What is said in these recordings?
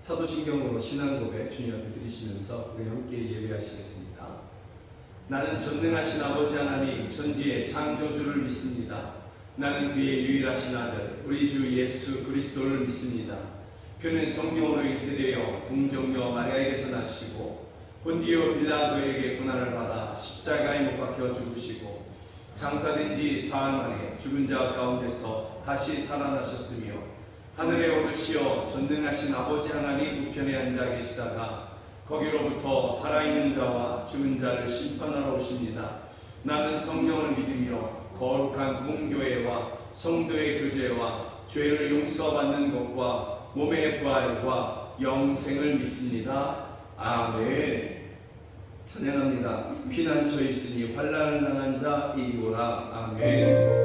사도신경으로 신앙고백 주님 앞에 드리시면서 우리 함께 예배하시겠습니다. 나는 전능하신 아버지 하나님 천지의 창조주를 믿습니다. 나는 그의 유일하신 아들 우리 주 예수 그리스도를 믿습니다. 그는 성령으로 잉태되어 동정녀 마리아에게서 나시고 본디오 빌라도에게 고난을 받아 십자가에 못 박혀 죽으시고 장사된 지 사흘 만에 죽은 자 가운데서 다시 살아나셨으며 하늘에 오르시어 전능하신 아버지 하나님 우편에 앉아 계시다가 거기로부터 살아있는 자와 죽은 자를 심판하러 오십니다. 나는 성령을 믿으며 거룩한 공교회와 성도의 교제와 죄를 용서받는 것과 몸의 부활과 영생을 믿습니다. 아멘. 찬양합니다. 피난처에 있으니 환난을 당한 자 이리 오라. 아멘.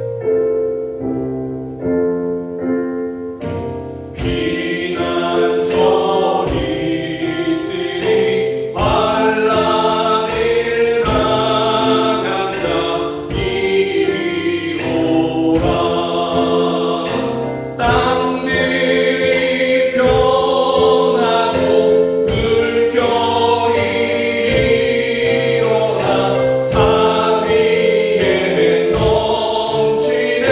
산 위에 넘치는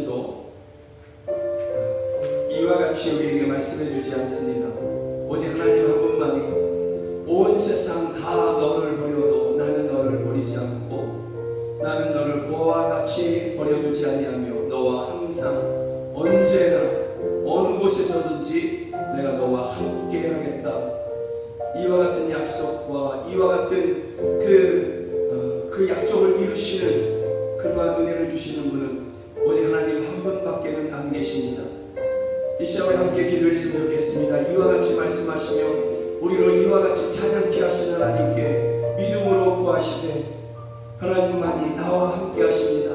말씀도 이와 같이 우리에게 말씀해 주지 않습니다. 오직 하나님 한 분만이 온 세상 다 너를 버려도 나는 너를 버리지 않고 나는 너를 고와 같이 버려두지 아니하며 너와 항상 언제나 어느 곳에서든지 내가 너와 함께 하겠다. 이와 같은 약속과 이와 같은 그 약속을 이루시는 그러한 은혜를 주시는 분은 오직 하나님 한 분밖에는 안 계십니다. 이 시간에 함께 기도했으면 좋겠습니다. 이와 같이 말씀하시며 우리로 이와 같이 찬양케 하시는 하나님께 믿음으로 구하시되 하나님만이 나와 함께 하십니다.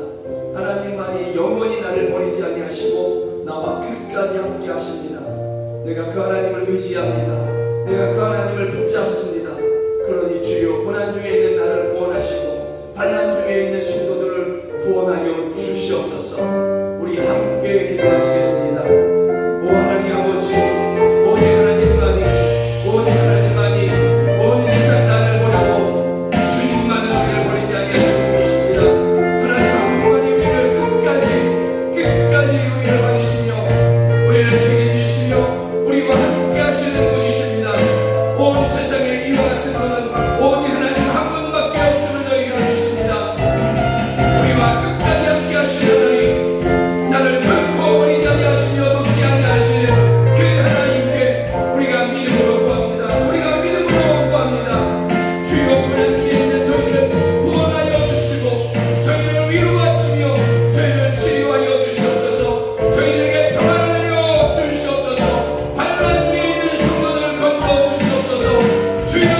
하나님만이 영원히 나를 버리지 아니하시고 나와 끝까지 함께 하십니다. 내가 그 하나님을 의지합니다. 내가 그 하나님을 붙잡습니다. 그러니 주여 고난 중에 있는 나를 구원하시고 환난 중에 있는 성도들을 구원하여 주시옵소서. 우리 함께 기도하시겠습니다. 오 하나님 아버지, 오직 하나님만이 온 세상 나를 버리고 주님만은 우리를 버리지 아니하시는 분이십니다. 하나님 한 분만이 우리를 끝까지 우리를 버리시며 우리를 책임지시며 우리와 함께 하시는 분이십니다. 온 세상에 이와 같은 분은 오직 하나님 한 분밖에 없음을 저희가 믿습니다. 우리와 끝까지 함께 하시려니 나를 결코 버리지 아니하시며 놓지 아니하시는 그 하나님께 우리가 믿음으로 구합니다. 우리가 믿음으로 구합니다. 주여 고난 중에 있는 저희를 구원하여 주시고 저희를 위로하시며 저희를 치유하여 주시옵소서. 저희에게 평안을 내려 주시옵소서. 환난 중에 있는 성도들을 건져 주시옵소서. 주여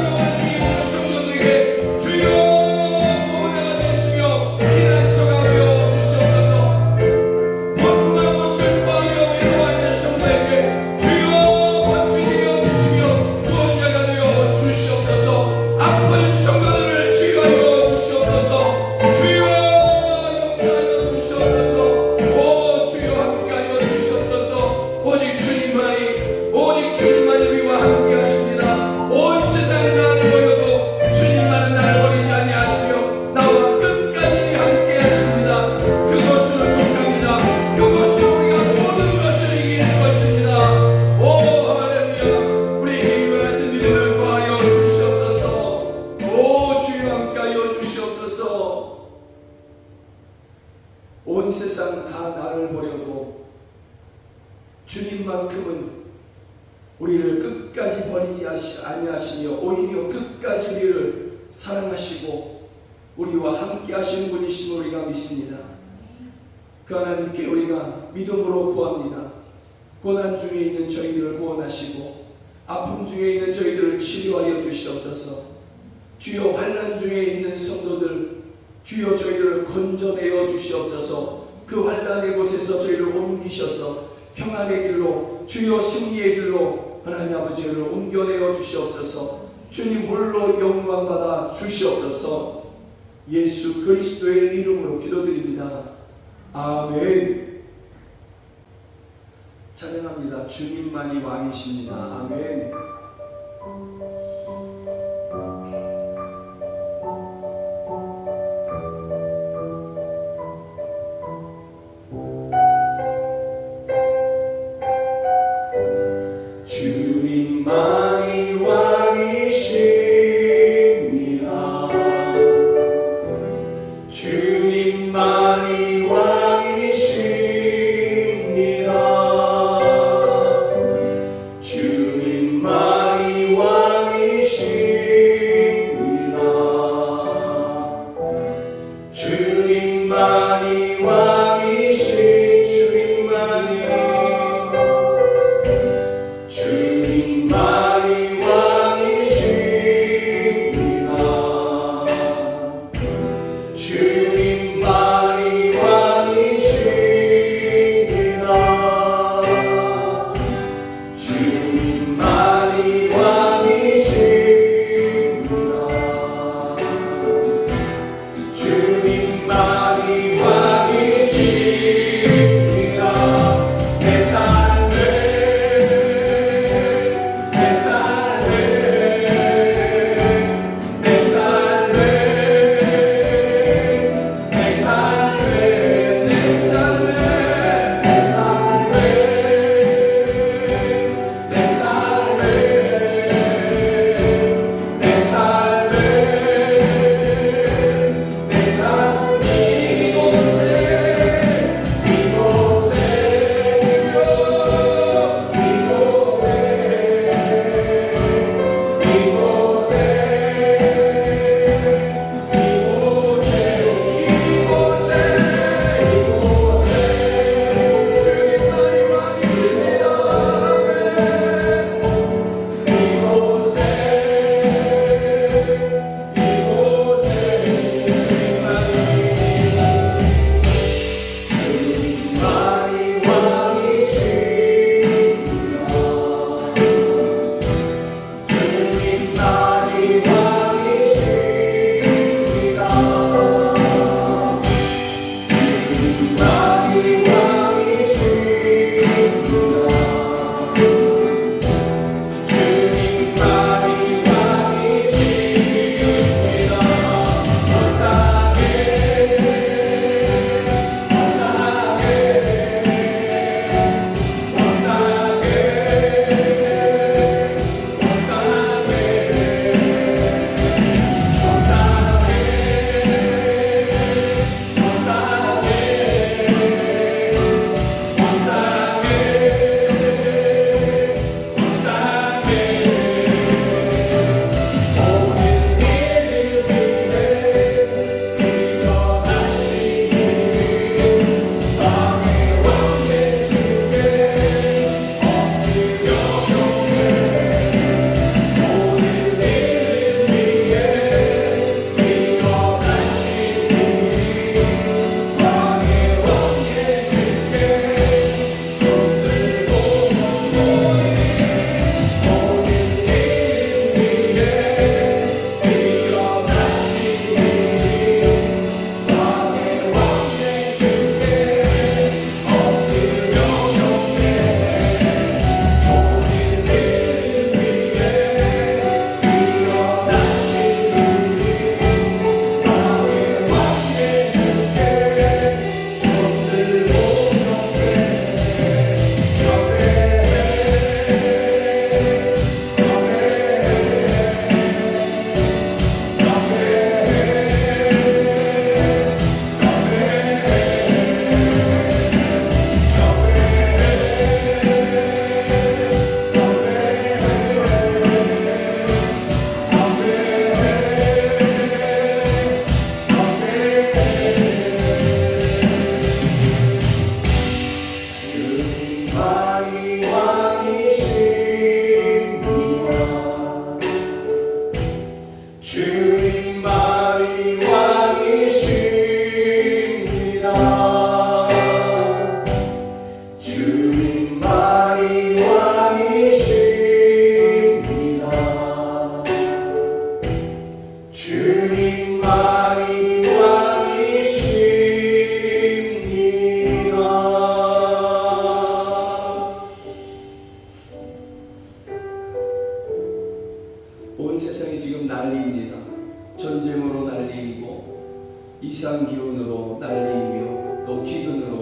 영원히 있는 성도들에게 주여 보호자가 되시며 피난처가 되어 주시옵소서. 고통하고 슬퍼하며 외로워하는 성도에게 주여 번지 되어 주시며 구원자가 되어 주시옵소서. 아픈 성도들을 치유하여 주시옵소서. 주여 역사하여 주시옵소서. 오 주여 함께하여 주시옵소서. 오직 주님만이 우리와 함께 하십니다. 온 세상이 나를 버려도 주님만은 나를 버리지 아니하시며 나와 끝까지 함께 하십니다. 그것으로 족합니다. 그것으로 우리가 모든 것을 이기는 것입니다. 오 할렐루야. 우리에게 이와 같은 믿음을 더하여 주시옵소서. 오 주여 함께하여 주시옵소서. 온 세상 다 나를 버려도 주님만큼은 우리를 끝까지 버리지 아니하시며 오히려 끝까지 우리를 사랑하시고 우리와 함께 하시는 분이심을 우리가 믿습니다. 그 하나님께 우리가 믿음으로 구합니다. 고난 중에 있는 저희들을 구원하시고 아픔 중에 있는 저희들을 치료하여 주시옵소서. 주여 환난 중에 있는 성도들 주여 저희들을 건져내어 주시옵소서. 그 환난의 곳에서 저희를 옮기셔서 평안의 길로 주여 승리의 길로 하나님 아버지를 옮겨내어 주시옵소서. 주님 홀로 영광받아 주시옵소서. 예수 그리스도의 이름으로 기도드립니다. 아멘. 찬양합니다. 주님만이 왕이십니다. 아멘. 주님만이 왕이십니다. 주님만이 왕이십니다. 주님만이 왕이십니다.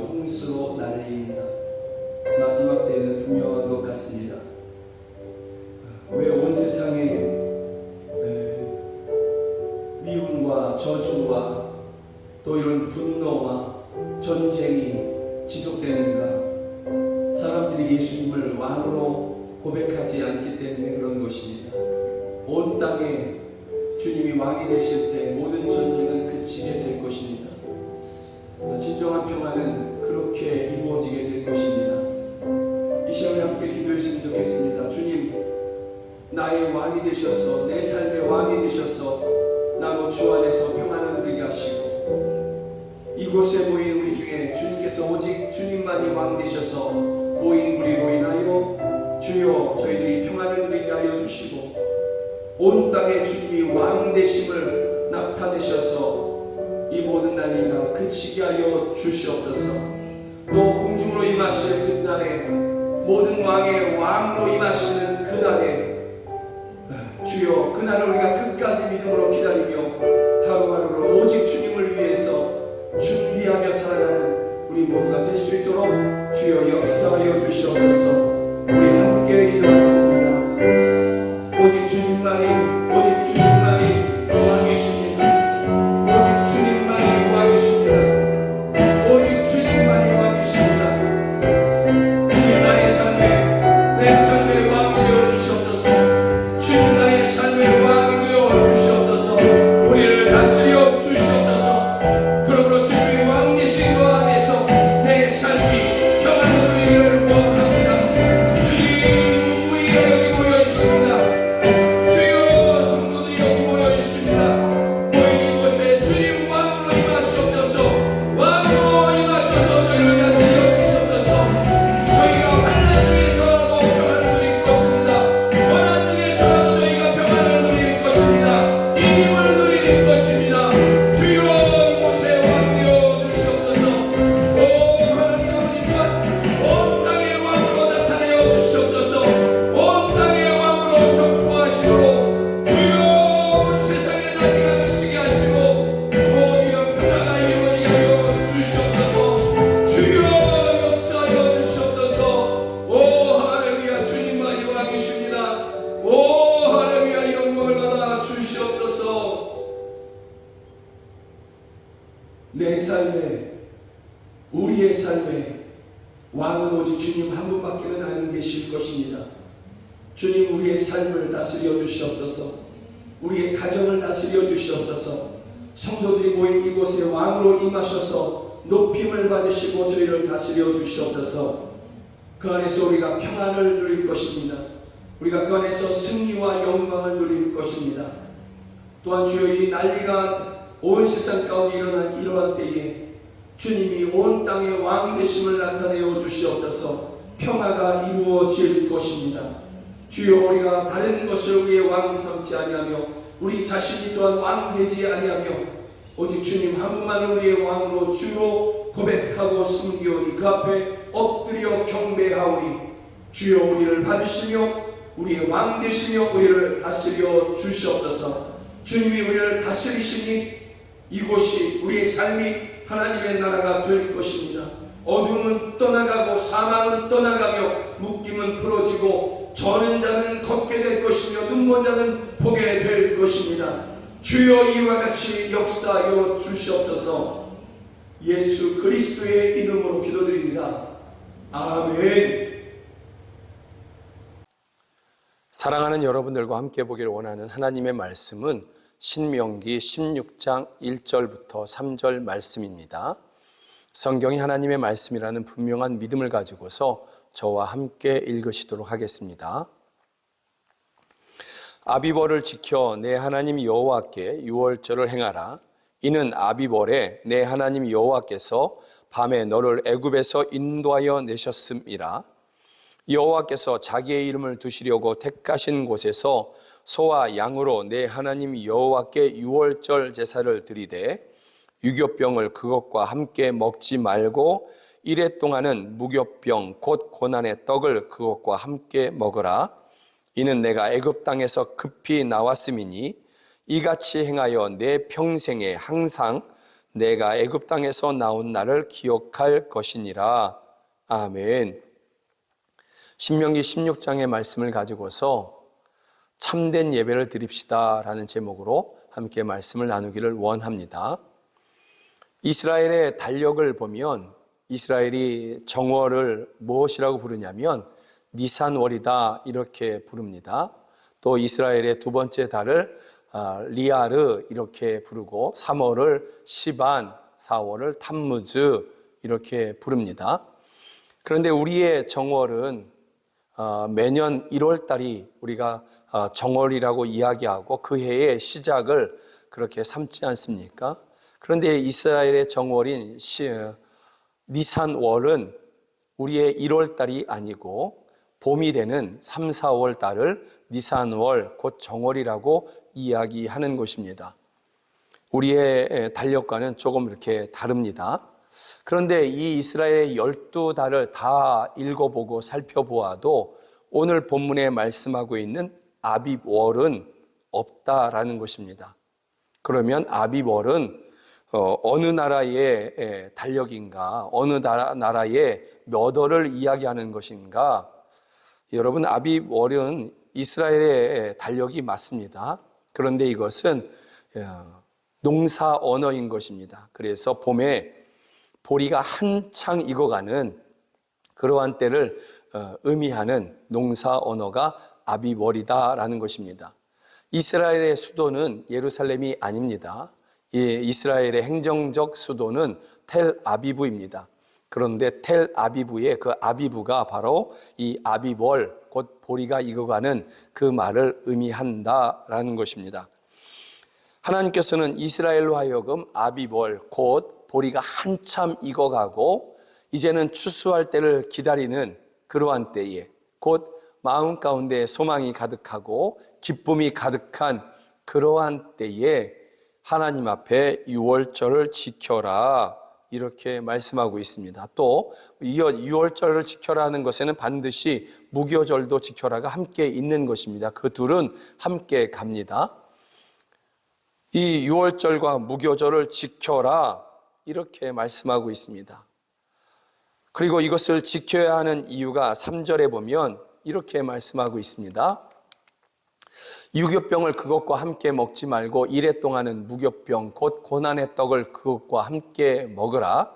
홍수로 난리입니다. 마지막 때에는 분명한 것 같습니다. 왜 온 세상에 미움과 저주와 또 이런 분노와 전쟁이 지속되는가? 사람들이 예수님을 왕으로 고백하지 않기 때문에 그런 것입니다. 온 땅에 주님이 왕이 되실 때 모든 전쟁은 그치게 될 것입니다. 진정한 평화는 그렇게 이루어지게 될 것입니다. 이 시간에 함께 기도했으면 좋겠습니다. 주님, 나의 왕이 되셔서, 내 삶의 왕이 되셔서 나로 주 안에서 평안을 누리게 하시고, 이곳에 모인 우리 중에 주님께서 오직 주님만이 왕 되셔서 모인 무리로 인하여 주여 저희들이 평안을 누리게 하여 주시고, 온 땅에 주님이 왕 되심을 나타내셔서 이 모든 난리가 그치게 하여 주시옵소서. 또 공중으로 임하실 그날에, 모든 왕의 왕으로 임하시는 그날에 주여, 그날을 우리가 끝까지 믿음으로 기다리며 하루하루를 오직 주님을 위해서 준비하며 살아가는 우리 모두가 될 수 있도록 주여 역사하여 주시옵소서. 우리 함께 기도하겠습니다. 오직 주님만이 왕이십니다. 오직 주님만이 왕이십니다. 오직 주님만이 왕이십니다. 주님, 나의 삶에, 내 삶의 왕이 되어 주시옵소서. 주님, 나의 삶의 왕이 되어 주시옵소서. 우리를 다스려 주시옵소서. 그러므로 주님이 왕 되신 것 안에서 내 삶이 평안을 누리기를 원합니다. 주님, 우리가 여기 모여 있습니다. 주여, 성도들이 여기 모여 있습니다. 모인 이곳에 주님 왕으로 임하시옵소서. 왕으로 임하셔서 저희를 다스려 주시옵소서. 저희가 환난 중에서라도 평안을 누릴 것입니다. 고난 중에서라도 저희가 평안을 누릴 것입니다. 이김을 누릴 것입니다. 주여, 이곳에 왕 되어 주시옵소서. 오 하나님 아버지 또한 온 땅의 왕으로 나타내어 주시옵소서. 온 땅의 왕으로 선포하시도록 주여, 우리 세상의 난리가 그치게 하시고 주여 평화가 이루어지게 하여 주시옵소서. 주여 역사하여 주시옵소서. 오 할렐루야, 주님만이 왕이십니다. 오 할렐루야, 영광을 받아 주시옵소서. 내 삶에, 우리의 삶에 왕은 오직 주님 한 분밖에는 안 계실 것입니다. 주님, 우리의 삶을 다스려 주시옵소서. 우리의 가정을 다스려 주시옵소서. 성도들이 모인 이곳에 왕으로 임하셔서 높임을 받으시고 저희를 다스려 주시옵소서. 그 안에서 우리가 평안을 누릴 것입니다. 우리가 그 안에서 승리와 영광을 누릴 것입니다. 또한 주여, 이 난리가 온 세상 가운데 일어난 이러한 때에 주님이 온 땅의 왕 되심을 나타내어 주시옵소서. 평화가 이루어질 것입니다. 주여, 우리가 다른 것을 우리의 왕 삼지 아니하며 우리 자신이 또한 왕 되지 아니하며 오직 주님 한 분만을 우리의 왕으로 주로 고백하고 섬기오니 그 앞에 엎드려 경배하오니 주여, 우리를 받으시며 우리의 왕 되시며 우리를 다스려 주시옵소서. 주님이 우리를 다스리시니 이곳이 우리의 삶이 하나님의 나라가 될 것입니다. 어둠은 떠나가고 사망은 떠나가며 묶임은 풀어지고 저는 자는 걷게 될 것이며 눈먼 자는 보게 될 것입니다. 주여, 이와 같이 역사하여 주시옵소서. 예수 그리스도의 이름으로 기도드립니다. 아멘. 사랑하는 여러분들과 함께 보기를 원하는 하나님의 말씀은 신명기 16장 1절부터 3절 말씀입니다. 성경이 하나님의 말씀이라는 분명한 믿음을 가지고서 저와 함께 읽으시도록 하겠습니다. 아비벌을 지켜 내 하나님 여호와께 유월절을 행하라. 이는 아비벌에 내 하나님 여호와께서 밤에 너를 애굽에서 인도하여 내셨음이라. 여호와께서 자기의 이름을 두시려고 택하신 곳에서 소와 양으로 내 하나님 여호와께 유월절 제사를 드리되 유교병을 그것과 함께 먹지 말고 이래 동안은 무교병 곧 고난의 떡을 그것과 함께 먹으라. 이는 내가 애굽 땅에서 급히 나왔음이니 이같이 행하여 내 평생에 항상 내가 애굽 땅에서 나온 나를 기억할 것이니라. 아멘. 신명기 16장의 말씀을 가지고서 참된 예배를 드립시다 라는 제목으로 함께 말씀을 나누기를 원합니다. 이스라엘의 달력을 보면 이스라엘이 정월을 무엇이라고 부르냐면 니산월이다 이렇게 부릅니다. 또 이스라엘의 두 번째 달을 리아르 이렇게 부르고 3월을 시반, 4월을 탐무즈 이렇게 부릅니다. 그런데 우리의 정월은 매년 1월 달이 우리가 정월이라고 이야기하고 그 해의 시작을 그렇게 삼지 않습니까? 그런데 이스라엘의 정월인 니산월은 우리의 1월 달이 아니고 봄이 되는 3, 4월 달을 니산월 곧 정월이라고 이야기하는 것입니다. 우리의 달력과는 조금 이렇게 다릅니다. 그런데 이 이스라엘의 12달을 다 읽어보고 살펴보아도 오늘 본문에 말씀하고 있는 아빕월은 없다라는 것입니다. 그러면 아빕월은 어느 나라의 달력인가, 어느 나라의 몇 월을 이야기하는 것인가? 여러분, 아빕월은 이스라엘의 달력이 맞습니다. 그런데 이것은 농사 언어인 것입니다. 그래서 봄에 보리가 한창 익어가는 그러한 때를 의미하는 농사 언어가 아빕월이다라는 것입니다. 이스라엘의 수도는 예루살렘이 아닙니다. 이스라엘의 행정적 수도는 텔아비브입니다. 그런데 텔아비브의 그 아비브가 바로 이 아빕월 곧 보리가 익어가는 그 말을 의미한다라는 것입니다. 하나님께서는 이스라엘로 하여금 아빕월 곧 보리가 한참 익어가고 이제는 추수할 때를 기다리는 그러한 때에 곧 마음 가운데 소망이 가득하고 기쁨이 가득한 그러한 때에 하나님 앞에 유월절을 지켜라 이렇게 말씀하고 있습니다. 또 유월절을 지켜라 하는 것에는 반드시 무교절도 지켜라가 함께 있는 것입니다. 그 둘은 함께 갑니다. 이 유월절과 무교절을 지켜라 이렇게 말씀하고 있습니다. 그리고 이것을 지켜야 하는 이유가 3절에 보면 이렇게 말씀하고 있습니다. 유교병을 그것과 함께 먹지 말고 이래 동안은 무교병 곧 고난의 떡을 그것과 함께 먹으라.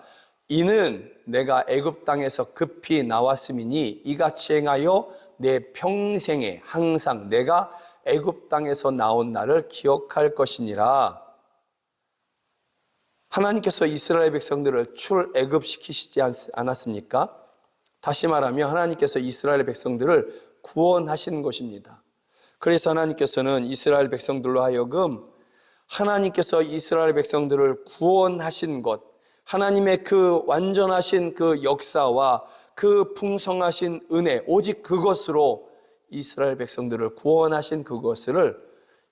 이는 내가 애굽 땅에서 급히 나왔음이니 이같이 행하여 내 평생에 항상 내가 애굽 땅에서 나온 나를 기억할 것이니라. 하나님께서 이스라엘 백성들을 출애굽시키시지 않았습니까? 다시 말하면 하나님께서 이스라엘 백성들을 구원하신 것입니다. 그래서 하나님께서는 이스라엘 백성들로 하여금 하나님께서 이스라엘 백성들을 구원하신 것, 하나님의 그 완전하신 그 역사와 그 풍성하신 은혜, 오직 그것으로 이스라엘 백성들을 구원하신 그것을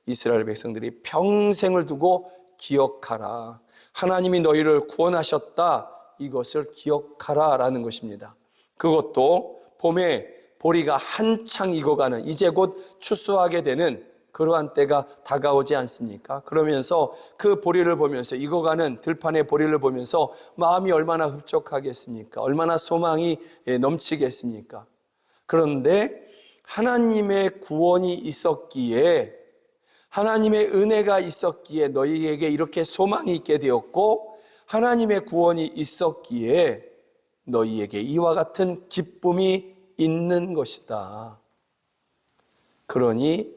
이스라엘 백성들이 평생을 두고 기억하라. 하나님이 너희를 구원하셨다. 이것을 기억하라 라는 것입니다. 그것도 봄에 보리가 한창 익어가는 이제 곧 추수하게 되는 그러한 때가 다가오지 않습니까? 그러면서 그 보리를 보면서 익어가는 들판의 보리를 보면서 마음이 얼마나 흡족하겠습니까? 얼마나 소망이 넘치겠습니까? 그런데 하나님의 구원이 있었기에 하나님의 은혜가 있었기에 너희에게 이렇게 소망이 있게 되었고 하나님의 구원이 있었기에 너희에게 이와 같은 기쁨이 있는 것이다. 그러니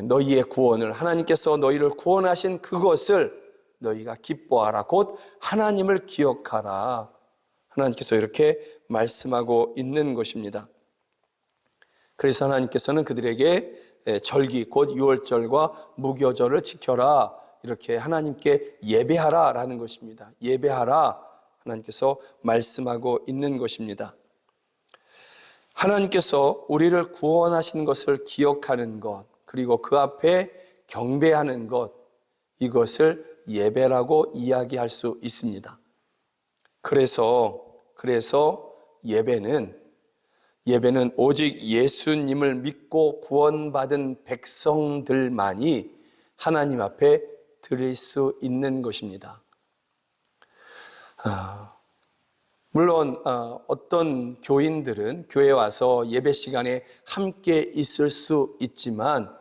너희의 구원을 하나님께서 너희를 구원하신 그것을 너희가 기뻐하라. 곧 하나님을 기억하라. 하나님께서 이렇게 말씀하고 있는 것입니다. 그래서 하나님께서는 그들에게 절기 곧 유월절과 무교절을 지켜라 이렇게 하나님께 예배하라 라는 것입니다. 예배하라 하나님께서 말씀하고 있는 것입니다. 하나님께서 우리를 구원하신 것을 기억하는 것 그리고 그 앞에 경배하는 것 이것을 예배라고 이야기할 수 있습니다. 그래서 예배는 오직 예수님을 믿고 구원받은 백성들만이 하나님 앞에 드릴 수 있는 것입니다. 물론 어떤 교인들은 교회에 와서 예배 시간에 함께 있을 수 있지만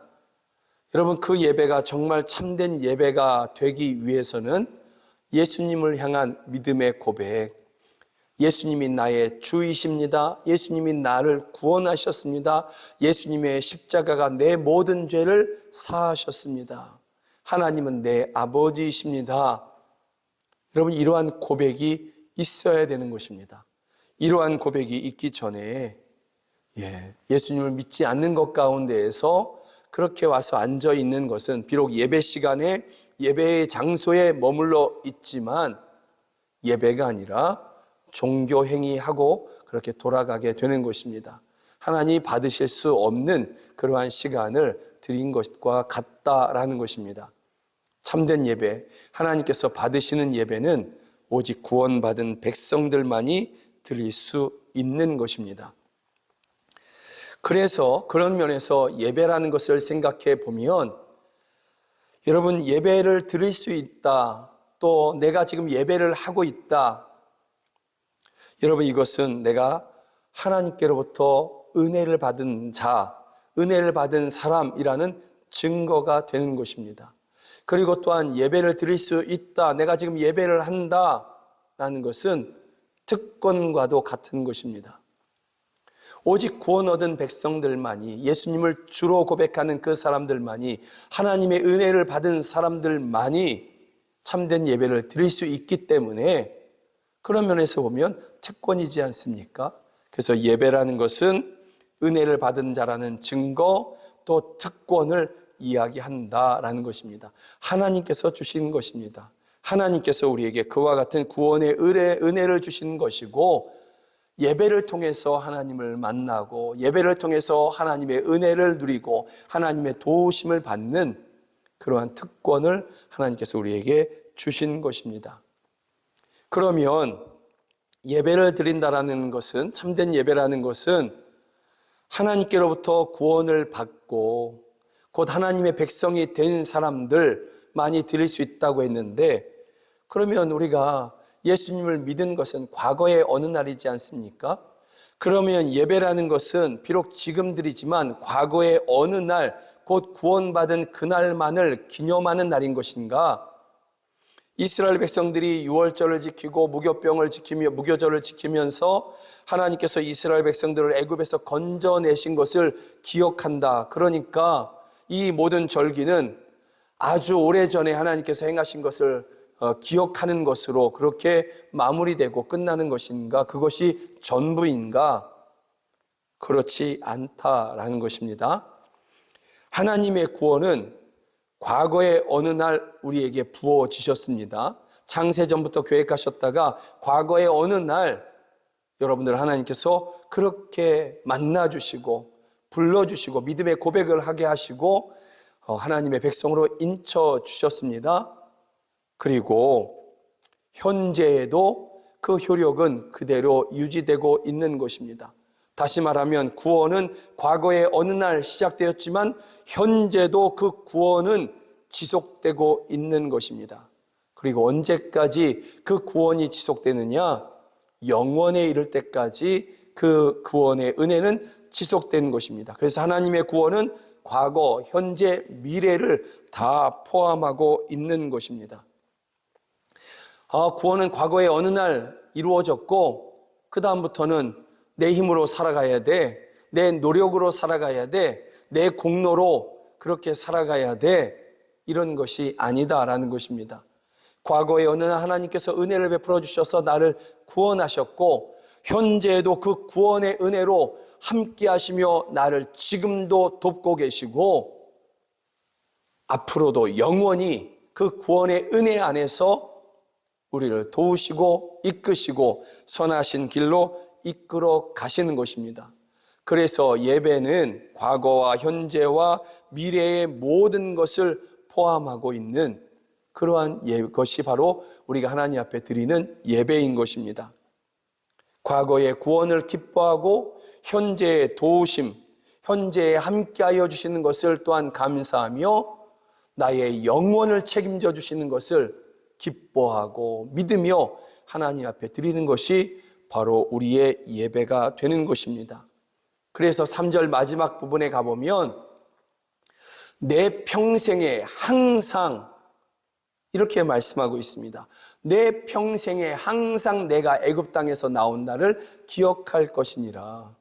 여러분, 그 예배가 정말 참된 예배가 되기 위해서는 예수님을 향한 믿음의 고백, 예수님이 나의 주이십니다, 예수님이 나를 구원하셨습니다, 예수님의 십자가가 내 모든 죄를 사하셨습니다, 하나님은 내 아버지이십니다. 여러분, 이러한 고백이 있어야 되는 것입니다. 이러한 고백이 있기 전에 예수님을 믿지 않는 것 가운데에서 그렇게 와서 앉아 있는 것은 비록 예배 시간에 예배의 장소에 머물러 있지만 예배가 아니라 종교 행위하고 그렇게 돌아가게 되는 것입니다. 하나님이 받으실 수 없는 그러한 시간을 드린 것과 같다라는 것입니다. 참된 예배, 하나님께서 받으시는 예배는 오직 구원받은 백성들만이 드릴 수 있는 것입니다. 그래서 그런 면에서 예배라는 것을 생각해 보면 여러분, 예배를 드릴 수 있다, 또 내가 지금 예배를 하고 있다, 여러분, 이것은 내가 하나님께로부터 은혜를 받은 자, 은혜를 받은 사람이라는 증거가 되는 것입니다. 그리고 또한 예배를 드릴 수 있다, 내가 지금 예배를 한다라는 것은 특권과도 같은 것입니다. 오직 구원 얻은 백성들만이, 예수님을 주로 고백하는 그 사람들만이, 하나님의 은혜를 받은 사람들만이 참된 예배를 드릴 수 있기 때문에 그런 면에서 보면 특권이지 않습니까? 그래서 예배라는 것은 은혜를 받은 자라는 증거, 또 특권을 이야기한다라는 것입니다. 하나님께서 주신 것입니다. 하나님께서 우리에게 그와 같은 구원의 은혜를 주신 것이고, 예배를 통해서 하나님을 만나고 예배를 통해서 하나님의 은혜를 누리고 하나님의 도우심을 받는 그러한 특권을 하나님께서 우리에게 주신 것입니다. 그러면 예배를 드린다라는 것은, 참된 예배라는 것은 하나님께로부터 구원을 받고 곧 하나님의 백성이 된 사람들만이 드릴 수 있다고 했는데, 그러면 우리가 예수님을 믿은 것은 과거의 어느 날이지 않습니까? 그러면 예배라는 것은 비록 지금 드리지만 과거의 어느 날, 곧 구원받은 그날만을 기념하는 날인 것인가? 이스라엘 백성들이 유월절을 지키고 무교절을 지키면서 하나님께서 이스라엘 백성들을 애굽에서 건져내신 것을 기억한다. 그러니까 이 모든 절기는 아주 오래전에 하나님께서 행하신 것을 기억하는 것으로 그렇게 마무리되고 끝나는 것인가? 그것이 전부인가? 그렇지 않다라는 것입니다. 하나님의 구원은 과거의 어느 날 우리에게 부어지셨습니다. 창세전부터 계획하셨다가 과거의 어느 날 여러분들 하나님께서 그렇게 만나주시고 불러주시고 믿음의 고백을 하게 하시고 하나님의 백성으로 인쳐주셨습니다. 그리고 현재에도 그 효력은 그대로 유지되고 있는 것입니다. 다시 말하면 구원은 과거의 어느 날 시작되었지만 현재도 그 구원은 지속되고 있는 것입니다. 그리고 언제까지 그 구원이 지속되느냐? 영원에 이를 때까지 그 구원의 은혜는 지속되는 것입니다. 그래서 하나님의 구원은 과거, 현재, 미래를 다 포함하고 있는 것입니다. 구원은 과거의 어느 날 이루어졌고 그 다음부터는 내 힘으로 살아가야 돼, 내 노력으로 살아가야 돼, 내 공로로 그렇게 살아가야 돼, 이런 것이 아니다라는 것입니다. 과거에 어느 날 하나님께서 은혜를 베풀어 주셔서 나를 구원하셨고 현재에도 그 구원의 은혜로 함께 하시며 나를 지금도 돕고 계시고 앞으로도 영원히 그 구원의 은혜 안에서 우리를 도우시고 이끄시고 선하신 길로 이끌어 가시는 것입니다. 그래서 예배는 과거와 현재와 미래의 모든 것을 포함하고 있는 그러한 것이 바로 우리가 하나님 앞에 드리는 예배인 것입니다. 과거의 구원을 기뻐하고 현재의 도우심, 현재에 함께하여 주시는 것을 또한 감사하며 나의 영혼을 책임져 주시는 것을 기뻐하고 믿으며 하나님 앞에 드리는 것이 바로 우리의 예배가 되는 것입니다. 그래서 3절 마지막 부분에 가보면 내 평생에 항상 이렇게 말씀하고 있습니다. 내 평생에 항상 내가 애굽 땅에서 나온 날을 기억할 것이니라.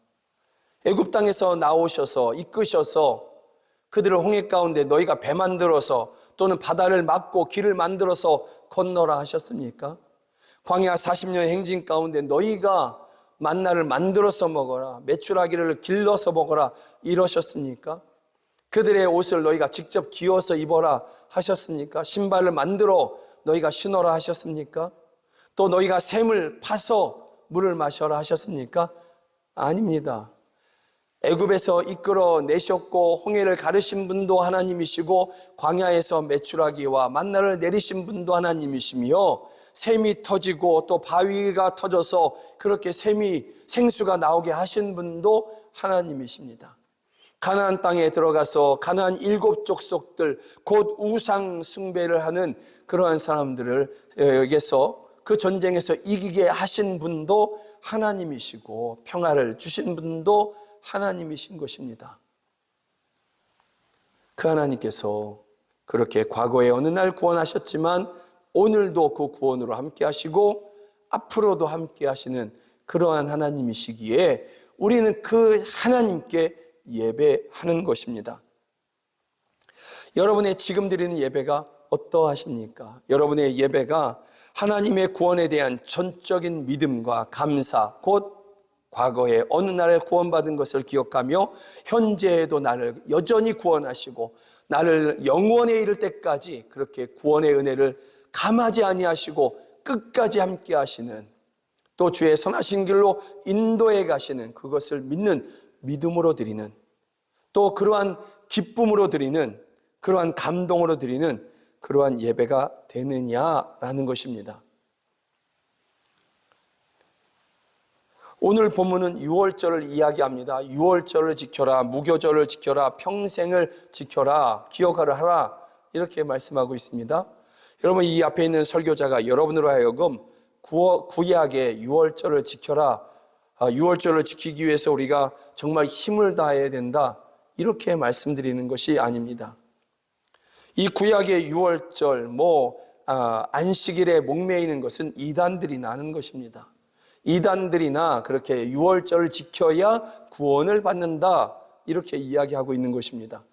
애굽 땅에서 나오셔서 이끄셔서 그들을 홍해 가운데 너희가 배 만들어서 또는 바다를 막고 길을 만들어서 건너라 하셨습니까? 광야 40년 행진 가운데 너희가 만나를 만들어서 먹어라, 메추라기를 길러서 먹어라 이러셨습니까? 그들의 옷을 너희가 직접 기어서 입어라 하셨습니까? 신발을 만들어 너희가 신어라 하셨습니까? 또 너희가 샘을 파서 물을 마셔라 하셨습니까? 아닙니다. 애굽에서 이끌어 내셨고 홍해를 가르신 분도 하나님이시고 광야에서 메추라기와 만나를 내리신 분도 하나님이시며 샘이 터지고 또 바위가 터져서 그렇게 생수가 나오게 하신 분도 하나님이십니다. 가나안 땅에 들어가서 가나안 7 족속들 곧 우상 숭배를 하는 그러한 사람들에게서 그 전쟁에서 이기게 하신 분도 하나님이시고 평화를 주신 분도 하나님이신 것입니다. 그 하나님께서 그렇게 과거에 어느 날 구원하셨지만 오늘도 그 구원으로 함께 하시고 앞으로도 함께 하시는 그러한 하나님이시기에 우리는 그 하나님께 예배하는 것입니다. 여러분의 지금 드리는 예배가 어떠하십니까? 여러분의 예배가 하나님의 구원에 대한 전적인 믿음과 감사, 곧 과거에 어느 날 구원받은 것을 기억하며 현재에도 나를 여전히 구원하시고 나를 영원에 이를 때까지 그렇게 구원의 은혜를 감하지 아니하시고 끝까지 함께 하시는, 또 주의 선하신 길로 인도해 가시는 그것을 믿는 믿음으로 드리는, 또 그러한 기쁨으로 드리는, 그러한 감동으로 드리는 그러한 예배가 되느냐라는 것입니다. 오늘 본문은 유월절을 이야기합니다. 유월절을 지켜라, 무교절을 지켜라, 평생을 지켜라, 기억하라 하라 이렇게 말씀하고 있습니다. 여러분, 이 앞에 있는 설교자가 여러분으로 하여금 구약의 유월절을 지켜라, 유월절을 지키기 위해서 우리가 정말 힘을 다해야 된다 이렇게 말씀드리는 것이 아닙니다. 이 구약의 유월절, 안식일에 목매이는 것은 이단들이나 하는 것입니다. 이단들이나 그렇게 유월절을 지켜야 구원을 받는다 이렇게 이야기하고 있는 것입니다.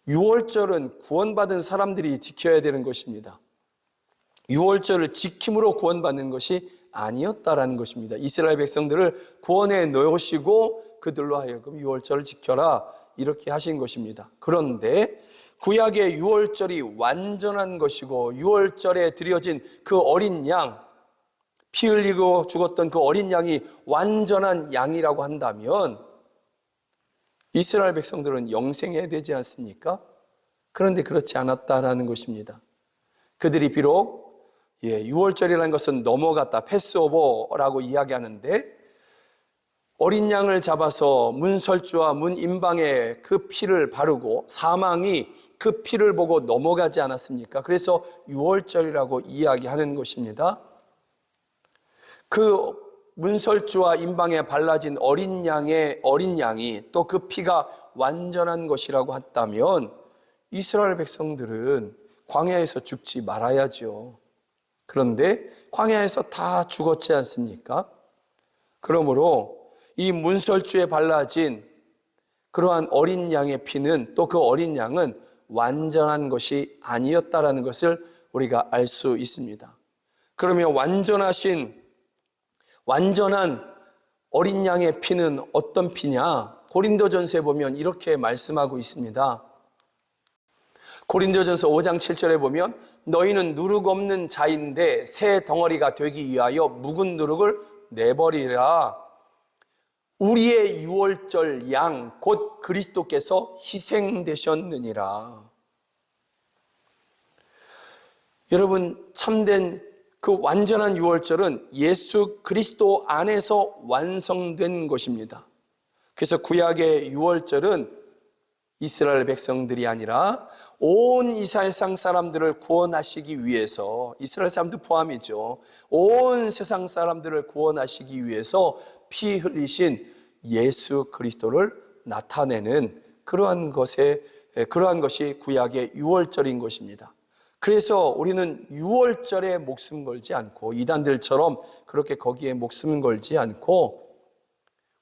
유월절은 구원받은 사람들이 지켜야 되는 것입니다. 유월절을 지킴으로 구원받는 것이 아니었다라는 것입니다. 이스라엘 백성들을 구원해 넣으시고 그들로 하여금 유월절을 지켜라 이렇게 하신 것입니다. 그런데 구약의 유월절이 완전한 것이고 유월절에 드려진 그 어린 양, 피 흘리고 죽었던 그 어린 양이 완전한 양이라고 한다면 이스라엘 백성들은 영생해야 되지 않습니까? 그런데 그렇지 않았다라는 것입니다. 그들이 비록 유월절이라는 것은 넘어갔다, 패스오버라고 이야기하는데 어린 양을 잡아서 문설주와 문임방에 그 피를 바르고 사망이 그 피를 보고 넘어가지 않았습니까? 그래서 유월절이라고 이야기하는 것입니다. 그 문설주와 임방에 발라진 어린 양이 또 그 피가 완전한 것이라고 했다면 이스라엘 백성들은 광야에서 죽지 말아야죠. 그런데 광야에서 다 죽었지 않습니까? 그러므로 이 문설주에 발라진 그러한 어린 양의 피는, 또 그 어린 양은 완전한 것이 아니었다라는 것을 우리가 알 수 있습니다. 그러면 완전한 어린 양의 피는 어떤 피냐? 고린도전서에 보면 이렇게 말씀하고 있습니다. 고린도전서 5장 7절에 보면 너희는 누룩 없는 자인데 새 덩어리가 되기 위하여 묵은 누룩을 내버리라. 우리의 유월절 양 곧 그리스도께서 희생되셨느니라. 여러분, 참된 그 완전한 유월절은 예수 그리스도 안에서 완성된 것입니다. 그래서 구약의 유월절은 이스라엘 백성들이 아니라 온 이 세상 사람들을 구원하시기 위해서, 이스라엘 사람도 포함이죠, 온 세상 사람들을 구원하시기 위해서 피 흘리신 예수 그리스도를 나타내는 그러한 것이 구약의 유월절인 것입니다. 그래서 우리는 유월절에 목숨 걸지 않고, 이단들처럼 그렇게 거기에 목숨 걸지 않고,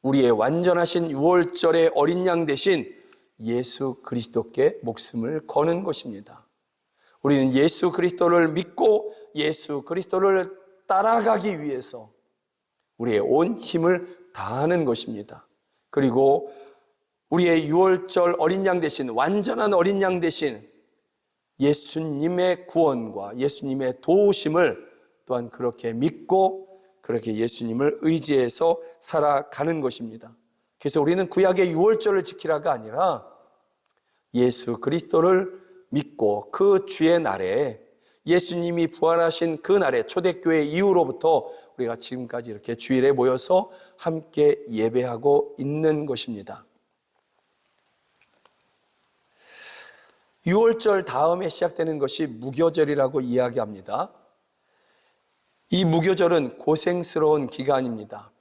우리의 완전하신 유월절의 어린 양 대신 예수 그리스도께 목숨을 거는 것입니다. 우리는 예수 그리스도를 믿고 예수 그리스도를 따라가기 위해서 우리의 온 힘을 다하는 것입니다. 그리고 우리의 유월절 어린 양 대신, 완전한 어린 양 대신 예수님의 구원과 예수님의 도우심을 또한 그렇게 믿고 그렇게 예수님을 의지해서 살아가는 것입니다. 그래서 우리는 구약의 유월절을 지키라가 아니라 예수 그리스도를 믿고 그 주의 날에, 예수님이 부활하신 그 날에, 초대교회 이후로부터 우리가 지금까지 이렇게 주일에 모여서 함께 예배하고 있는 것입니다. 유월절 다음에 시작되는 것이 무교절이라고 이야기합니다. 이 무교절은 고생스러운 기간입니다.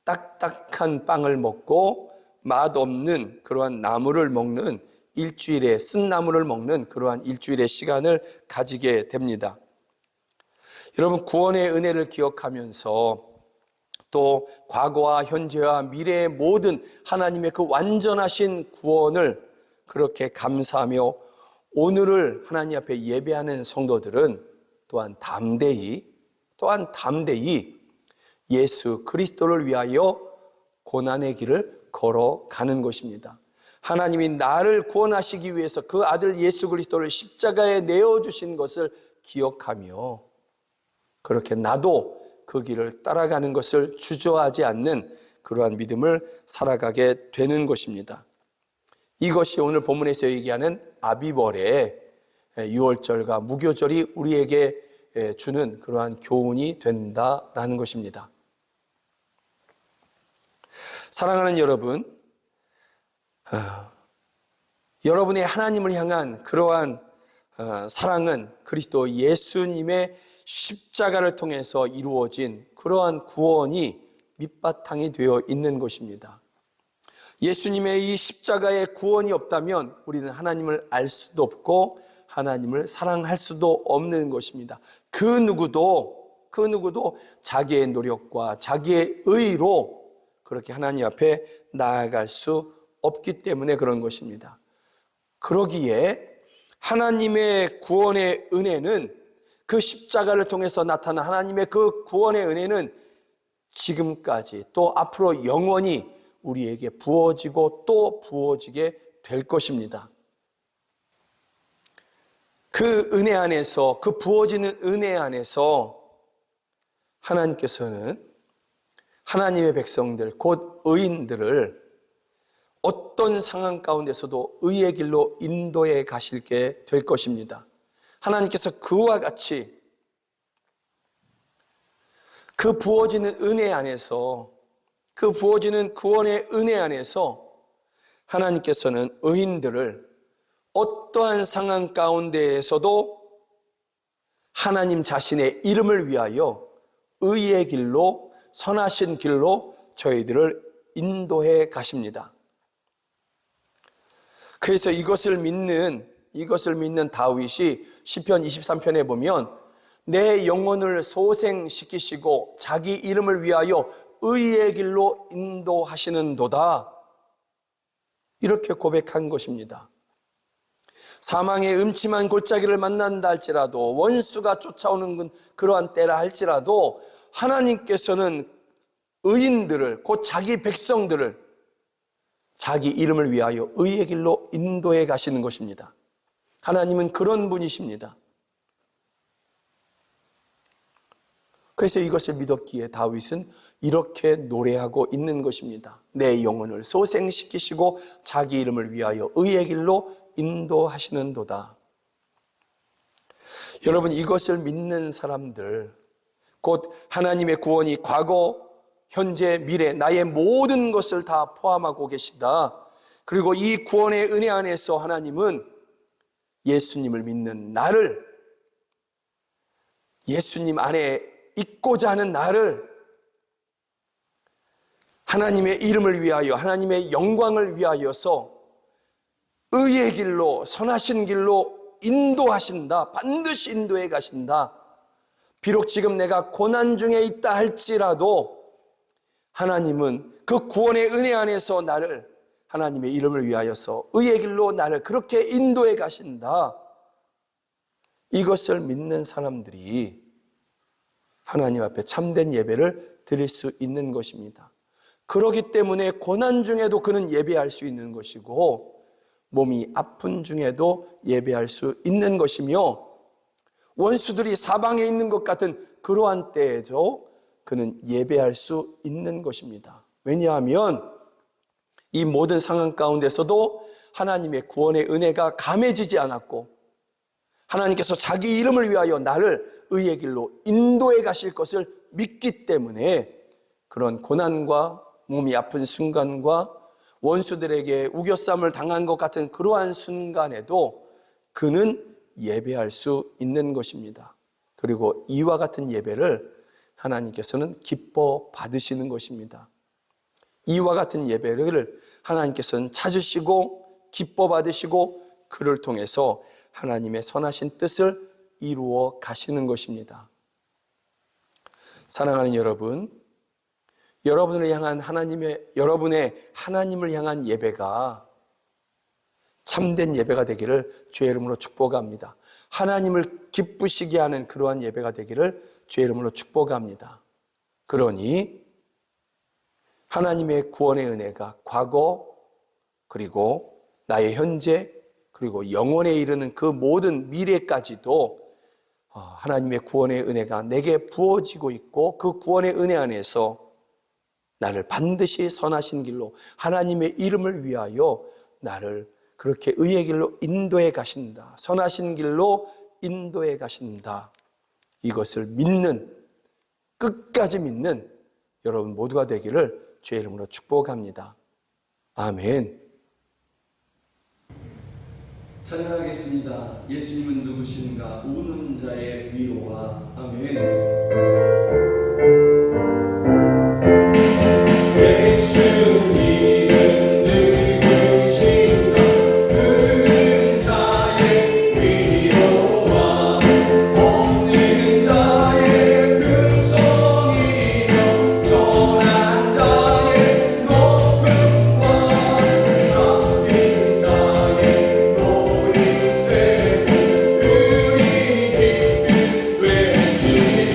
딱딱한 빵을 먹고 맛없는 그러한 나물을 먹는 일주일에, 쓴 나물을 먹는 그러한 일주일의 시간을 가지게 됩니다. 여러분, 구원의 은혜를 기억하면서 또 과거와 현재와 미래의 모든 하나님의 그 완전하신 구원을 그렇게 감사하며 오늘을 하나님 앞에 예배하는 성도들은 또한 담대히 예수 그리스도를 위하여 고난의 길을 걸어가는 것입니다. 하나님이 나를 구원하시기 위해서 그 아들 예수 그리스도를 십자가에 내어주신 것을 기억하며 그렇게 나도 그 길을 따라가는 것을 주저하지 않는 그러한 믿음을 살아가게 되는 것입니다. 이것이 오늘 본문에서 얘기하는 아비벌의 유월절과 무교절이 우리에게 주는 그러한 교훈이 된다라는 것입니다. 사랑하는 여러분, 여러분의 하나님을 향한 그러한 사랑은 그리스도 예수님의 십자가를 통해서 이루어진 그러한 구원이 밑바탕이 되어 있는 것입니다. 예수님의 이 십자가의 구원이 없다면 우리는 하나님을 알 수도 없고 하나님을 사랑할 수도 없는 것입니다. 그 누구도 자기의 노력과 자기의 의로 그렇게 하나님 앞에 나아갈 수 없기 때문에 그런 것입니다. 그러기에 하나님의 구원의 은혜는, 그 십자가를 통해서 나타난 하나님의 그 구원의 은혜는 지금까지 또 앞으로 영원히 우리에게 부어지고 또 부어지게 될 것입니다. 그 은혜 안에서, 그 부어지는 은혜 안에서 하나님께서는 하나님의 백성들, 곧 의인들을 어떤 상황 가운데서도 의의 길로 인도해 가실게 될 것입니다. 하나님께서 그와 같이 그 부어지는 은혜 안에서, 그 부어지는 구원의 은혜 안에서 하나님께서는 의인들을 어떠한 상황 가운데에서도 하나님 자신의 이름을 위하여 의의 길로, 선하신 길로 저희들을 인도해 가십니다. 그래서 이것을 믿는 다윗이 시편 23편에 보면 내 영혼을 소생시키시고 자기 이름을 위하여 의의 길로 인도하시는도다, 이렇게 고백한 것입니다. 사망의 음침한 골짜기를 만난다 할지라도, 원수가 쫓아오는 그러한 때라 할지라도 하나님께서는 의인들을, 곧 자기 백성들을 자기 이름을 위하여 의의 길로 인도해 가시는 것입니다. 하나님은 그런 분이십니다. 그래서 이것을 믿었기에 다윗은 이렇게 노래하고 있는 것입니다. 내 영혼을 소생시키시고 자기 이름을 위하여 의의 길로 인도하시는도다. 여러분, 이것을 믿는 사람들, 곧 하나님의 구원이 과거, 현재, 미래, 나의 모든 것을 다 포함하고 계시다, 그리고 이 구원의 은혜 안에서 하나님은 예수님을 믿는 나를, 예수님 안에 있고자 하는 나를 하나님의 이름을 위하여, 하나님의 영광을 위하여서 의의 길로, 선하신 길로 인도하신다. 반드시 인도해 가신다. 비록 지금 내가 고난 중에 있다 할지라도 하나님은 그 구원의 은혜 안에서 나를, 하나님의 이름을 위하여서 의의 길로 나를 그렇게 인도해 가신다. 이것을 믿는 사람들이 하나님 앞에 참된 예배를 드릴 수 있는 것입니다. 그렇기 때문에 고난 중에도 그는 예배할 수 있는 것이고, 몸이 아픈 중에도 예배할 수 있는 것이며, 원수들이 사방에 있는 것 같은 그러한 때에도 그는 예배할 수 있는 것입니다. 왜냐하면 이 모든 상황 가운데서도 하나님의 구원의 은혜가 감해지지 않았고, 하나님께서 자기 이름을 위하여 나를 의의 길로 인도해 가실 것을 믿기 때문에 그런 고난과 몸이 아픈 순간과 원수들에게 우겨쌈을 당한 것 같은 그러한 순간에도 그는 예배할 수 있는 것입니다. 그리고 이와 같은 예배를 하나님께서는 기뻐 받으시는 것입니다. 이와 같은 예배를 하나님께서는 찾으시고 기뻐 받으시고 그를 통해서 하나님의 선하신 뜻을 이루어 가시는 것입니다. 사랑하는 여러분, 여러분을 향한 여러분의 하나님을 향한 예배가 참된 예배가 되기를 주의 이름으로 축복합니다. 하나님을 기쁘시게 하는 그러한 예배가 되기를 주의 이름으로 축복합니다. 그러니 하나님의 구원의 은혜가 과거, 그리고 나의 현재, 그리고 영원에 이르는 그 모든 미래까지도 하나님의 구원의 은혜가 내게 부어지고 있고, 그 구원의 은혜 안에서 나를 반드시 선하신 길로, 하나님의 이름을 위하여 나를 그렇게 의의 길로 인도해 가신다. 선하신 길로 인도해 가신다. 이것을 믿는, 끝까지 믿는 여러분 모두가 되기를 주의 이름으로 축복합니다. 아멘. 찬양하겠습니다. 예수님은 누구신가? 우는 자의 위로와. 아멘. 예수님은 누구신가? 우는 자의 위로와 없는 자의 근성이며 전한 자의 높음과 잡힌 자의 노인되고 의리 깊은 외치네.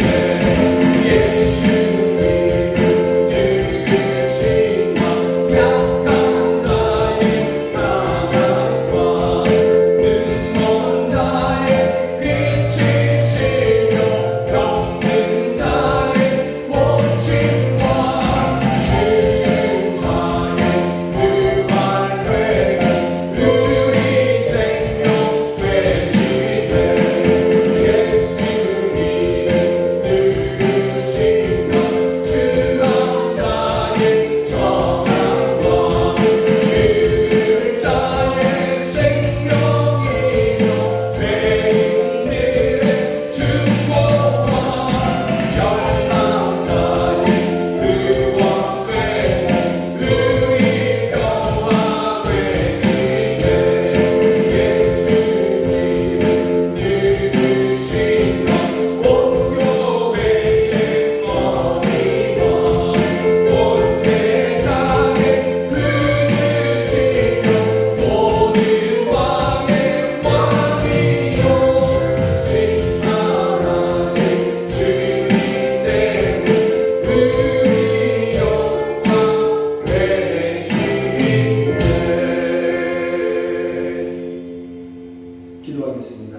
기도하겠습니다.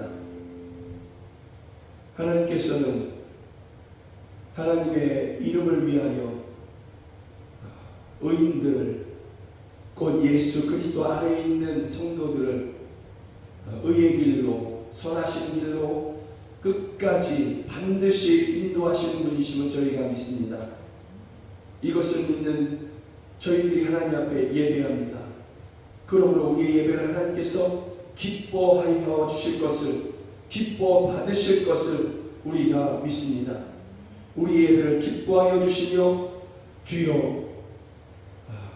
하나님께서는 하나님의 이름을 위하여 의인들을, 곧 예수 그리스도 안에 있는 성도들을 의의 길로, 선하신 길로 끝까지 반드시 인도하시는 분이심을 저희가 믿습니다. 이것을 믿는 저희들이 하나님 앞에 예배합니다. 그러므로 우리의 예배를 하나님께서 기뻐하여 주실 것을, 기뻐 받으실 것을 우리가 믿습니다. 우리 예배를 기뻐하여 주시며 주여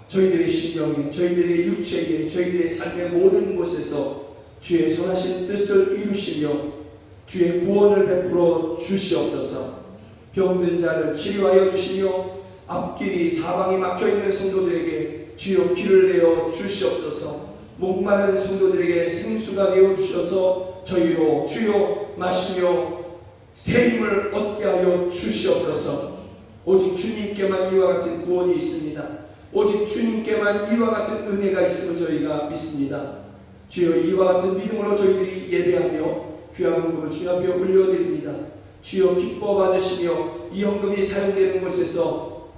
저희들의 심령에, 저희들의 육체에, 저희들의 삶의 모든 곳에서 주의 선하신 뜻을 이루시며 주의 구원을 베풀어 주시옵소서. 병든 자를 치료하여 주시며 앞길이 사방에 막혀있는 성도들에게 주여 길을 내어 주시옵소서. 목마른 성도들에게 생수가 되어 주셔서 저희로 주여 마시며 새 힘을 얻게 하여 주시옵소서. 오직 주님께만 이와 같은 구원이 있습니다. 오직 주님께만 이와 같은 은혜가 있음을 저희가 믿습니다. 주여 이와 같은 믿음으로 저희들이 예배하며 귀한 헌금을 주님 앞에 올려드립니다. 주여 기뻐 받으시며 이 헌금이 사용되는 곳에서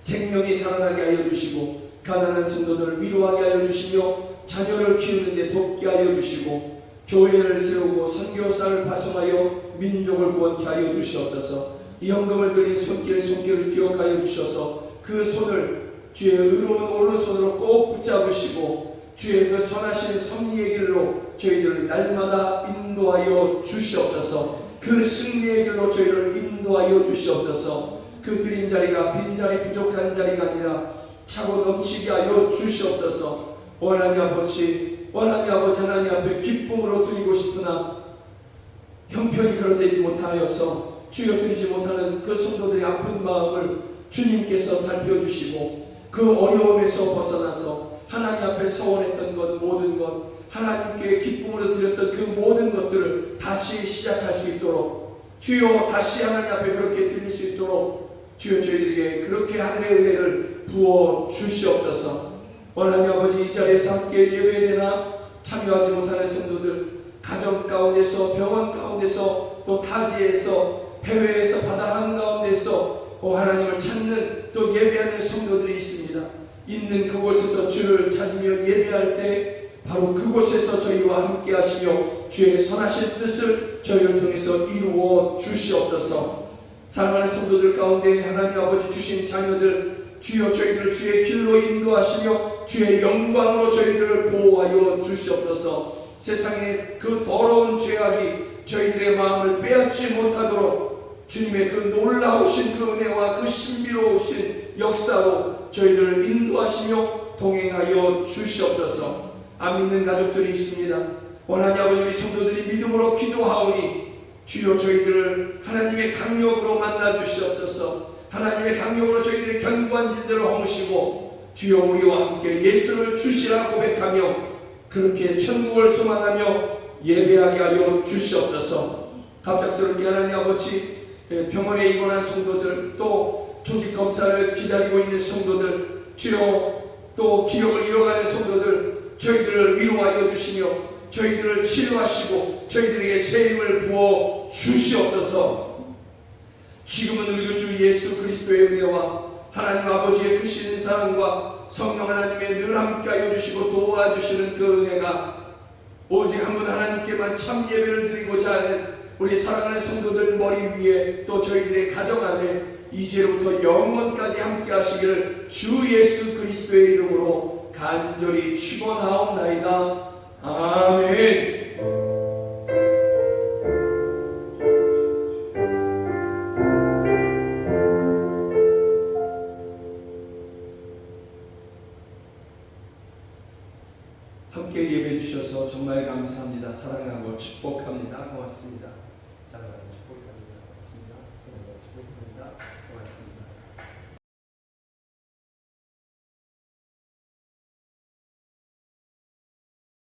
생명이 살아나게 하여 주시고 가난한 성도들을 위로하게 하여 주시며 자녀를 키우는 데 돕게 하여 주시고 교회를 세우고 선교사를 파송하여 민족을 구원케 하여 주시옵소서. 이 헌금을 드린 손길을 기억하여 주셔서 그 손을 주의 의로운 오른손으로 꼭 붙잡으시고 주의 그 선하신 섭리의 길로 저희들을 날마다 인도하여 주시옵소서. 그 승리의 길로 저희를 인도하여 주시옵소서. 그 드린 자리가 빈자리 부족한 자리가 아니라 차고 넘치게 하여 주시옵소서. 원하니 아버지 하나님 앞에 기쁨으로 드리고 싶으나 형편이 그러되지 못하여서 주여 드리지 못하는 그 성도들의 아픈 마음을 주님께서 살펴주시고 그 어려움에서 벗어나서 하나님 앞에 서원했던 것 모든 것, 하나님께 기쁨으로 드렸던 그 모든 것들을 다시 시작할 수 있도록 주여 다시 하나님 앞에 그렇게 드릴 수 있도록 주여 저희들에게 그렇게 하늘의 은혜를 부어 주시옵소서. 원하니 아버지 이 자리에서 함께 예배되나 참여하지 못하는 성도들, 가정 가운데서, 병원 가운데서, 또 타지에서, 해외에서, 바다 한가운데서 하나님을 찾는 또 예배하는 성도들이 있습니다. 있는 그곳에서 주를 찾으며 예배할 때 바로 그곳에서 저희와 함께 하시며 주의 선하신 뜻을 저희를 통해서 이루어 주시옵소서. 사랑하는 성도들 가운데 하나님 아버지 주신 자녀들 주여 저희들을 주의 길로 인도하시며 주의 영광으로 저희들을 보호하여 주시옵소서. 세상의 그 더러운 죄악이 저희들의 마음을 빼앗지 못하도록 주님의 그 놀라우신 그 은혜와 그 신비로우신 역사로 저희들을 인도하시며 동행하여 주시옵소서. 안 믿는 가족들이 있습니다. 원하니 아버지 우리 성도들이 믿음으로 기도하오니 주여 저희들을 하나님의 강력으로 만나 주시옵소서. 하나님의 강력으로 저희들의 견고한 진들을 허무시고 주여 우리와 함께 예수를 주시라 고백하며 그렇게 천국을 소망하며 예배하게 하여 주시옵소서. 갑작스럽게 하나님 아버지 병원에 입원한 성도들, 또 조직검사를 기다리고 있는 성도들, 주여 또 기력을 잃어가는 성도들 저희들을 위로하여 주시며 저희들을 치료하시고 저희들에게 새 힘을 부어 주시옵소서. 지금은 우리 주 예수 그리스도의 은혜와 하나님 아버지의 크신 사랑과 성령 하나님의 늘 함께하여 주시고 도와주시는 그 은혜가 오직 한 분 하나님께만 참 예배를 드리고자 하는 우리 사랑하는 성도들 머리 위에 또 저희들의 가정 안에 이제부터 영원까지 함께 하시기를 주 예수 그리스도의 이름으로 간절히 축원하옵나이다. 아멘. 함께 예배해 주셔서 정말 감사합니다. 사랑하고 축복합니다.